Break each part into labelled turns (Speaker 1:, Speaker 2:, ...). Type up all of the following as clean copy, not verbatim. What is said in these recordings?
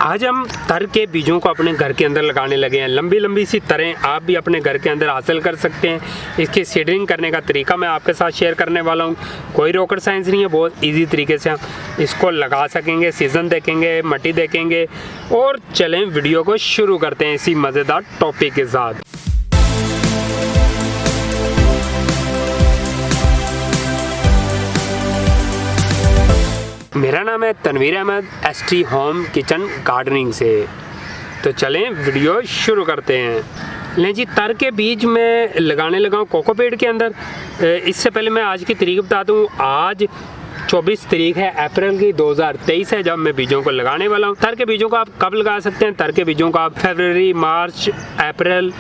Speaker 1: आज हम तर के बीजों को अपने घर के अंदर लगाने लगे हैं। लंबी लंबी सी तरें आप भी अपने घर के अंदर हासिल कर सकते हैं। इसकी सीडरिंग करने का तरीका मैं आपके साथ शेयर करने वाला हूँ। कोई रॉकेट साइंस नहीं है, बहुत इजी तरीके से हम इसको लगा सकेंगे। सीज़न देखेंगे, मट्टी देखेंगे और चलें वीडियो को शुरू करते हैं इसी मज़ेदार टॉपिक के साथ। मेरा नाम है Tanveer Ahmed, ST home kitchen gardening से। तो चलें वीडियो शुरू करते हैं। लें जी, तर के बीज में लगाने लगा हूँ कोकोपीट के अंदर। इससे पहले मैं आज की तारीख बता दूँ। आज 24 तारीख है अप्रैल की 2023 है जब मैं बीजों को लगाने वाला हूँ। तर के बीजों को आप कब लगा सकते हैं? तर के बीजों को आप फरवरी, मार्च, अप्रैल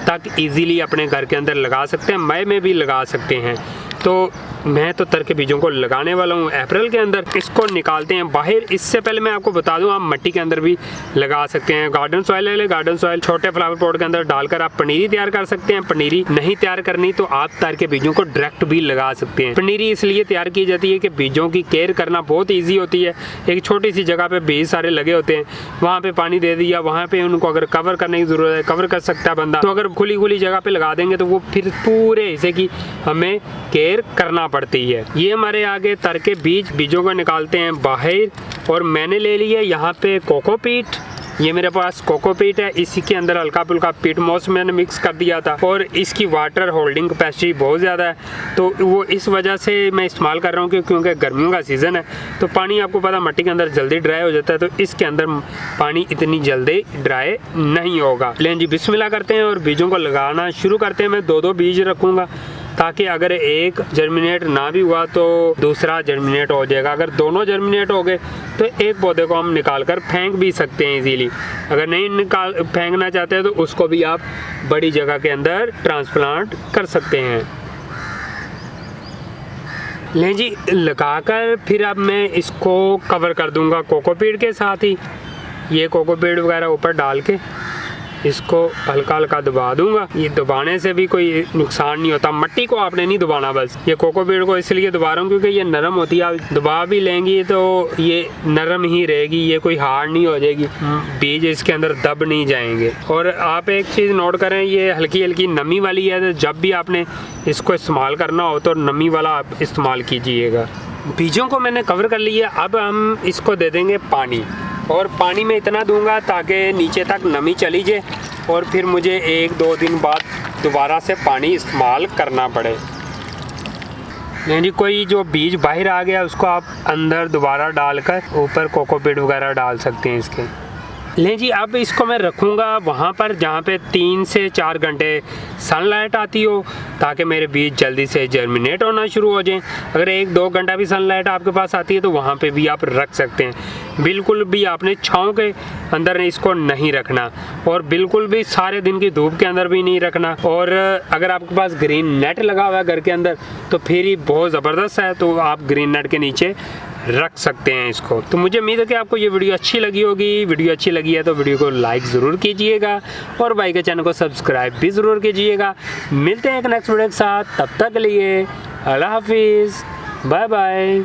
Speaker 1: तक इजीली अपने घर के अंदर लगा सकते हैं। मई में भी लगा सकते हैं। तो मैं तो तर के बीजों को लगाने वाला हूँ अप्रैल के अंदर। इसको निकालते हैं बाहर। इससे पहले मैं आपको बता दूँ, आप मिट्टी के अंदर भी लगा सकते हैं। गार्डन सॉइल ले, गार्डन सॉइल छोटे फ्लावर पॉट के अंदर डालकर आप पनीरी तैयार कर सकते हैं। पनीरी नहीं तैयार करनी तो आप तर के बीजों को डायरेक्ट भी लगा सकते हैं। पनीरी इसलिए तैयार की जाती है कि बीजों की केयर करना बहुत ईजी होती है। एक छोटी सी जगह पे बीज सारे लगे होते हैं, वहाँ पे पानी दे दिया, वहाँ पे उनको अगर कवर करने की जरूरत है कवर कर सकता है बंदा। तो अगर खुली जगह पे लगा देंगे तो वो फिर पूरे हिस्से की हमें केयर करना पड़ती है। ये हमारे आगे तर के बीजों को निकालते हैं बाहर। और मैंने ले लिया यहाँ पे कोकोपीट। ये मेरे पास कोकोपीट है। इसी के अंदर हल्का फुल्का पीट मॉस मैंने मिक्स कर दिया था और इसकी वाटर होल्डिंग कैपेसिटी बहुत ज़्यादा है, तो वो इस वजह से मैं इस्तेमाल कर रहा हूँ क्योंकि गर्मियों का सीज़न है। तो पानी आपको पता मिट्टी के अंदर जल्दी ड्राई हो जाता है, तो इसके अंदर पानी इतनी जल्दी ड्राई नहीं होगा। लेकिन जी बिस्मिल्लाह करते हैं और बीजों को लगाना शुरू करते हैं। मैं 2-2 बीज रखूँगा ताकि अगर एक जर्मिनेट ना भी हुआ तो दूसरा जर्मिनेट हो जाएगा। अगर दोनों जर्मिनेट हो गए तो एक पौधे को हम निकाल कर फेंक भी सकते हैं इजीली। अगर नहीं फेंकना चाहते हैं तो उसको भी आप बड़ी जगह के अंदर ट्रांसप्लांट कर सकते हैं। लें जी, लगाकर फिर अब मैं इसको कवर कर दूंगा कोकोपीट के साथ ही। ये कोकोपीट वगैरह ऊपर डाल के इसको हल्का हल्का दबा दूंगा। ये दबाने से भी कोई नुकसान नहीं होता। मिट्टी को आपने नहीं दबाना, बस ये कोकोपीट को इसलिए दबा रहा हूँ क्योंकि ये नरम होती है। आप दबा भी लेंगी तो ये नरम ही रहेगी, ये कोई हार्ड नहीं हो जाएगी। बीज इसके अंदर दब नहीं जाएंगे। और आप एक चीज़ नोट करें, ये हल्की हल्की नमी वाली है, तो जब भी आपने इसको इस्तेमाल करना हो तो नमी वाला आप इस्तेमाल कीजिएगा। बीजों को मैंने कवर कर लिया। अब हम इसको दे देंगे पानी, और पानी में इतना दूंगा ताकि नीचे तक नमी चली जाए और फिर मुझे 1-2 दिन बाद दोबारा से पानी इस्तेमाल करना पड़े। यानी कोई जो बीज बाहर आ गया उसको आप अंदर दोबारा डालकर ऊपर कोकोपीट वगैरह डाल सकते हैं इसके। लें जी, अब इसको मैं रखूँगा वहाँ पर जहाँ पे 3 से 4 घंटे सनलाइट आती हो ताकि मेरे बीज जल्दी से जर्मिनेट होना शुरू हो जाएं। अगर 1-2 घंटा भी सनलाइट आपके पास आती है तो वहाँ पे भी आप रख सकते हैं। बिल्कुल भी आपने छाँव के अंदर इसको नहीं रखना और बिल्कुल भी सारे दिन की धूप के अंदर भी नहीं रखना। और अगर आपके पास ग्रीन नेट लगा हुआ है घर के अंदर तो फिर ही बहुत ज़बरदस्त है, तो आप ग्रीन नेट के नीचे रख सकते हैं इसको। तो मुझे उम्मीद है कि आपको ये वीडियो अच्छी लगी होगी। वीडियो अच्छी लगी है तो वीडियो को लाइक ज़रूर कीजिएगा और भाई के चैनल को सब्सक्राइब भी ज़रूर कीजिएगा। मिलते हैं एक नेक्स्ट वीडियो के साथ, तब तक के लिए अल्लाह हाफिज़, बाय बाय।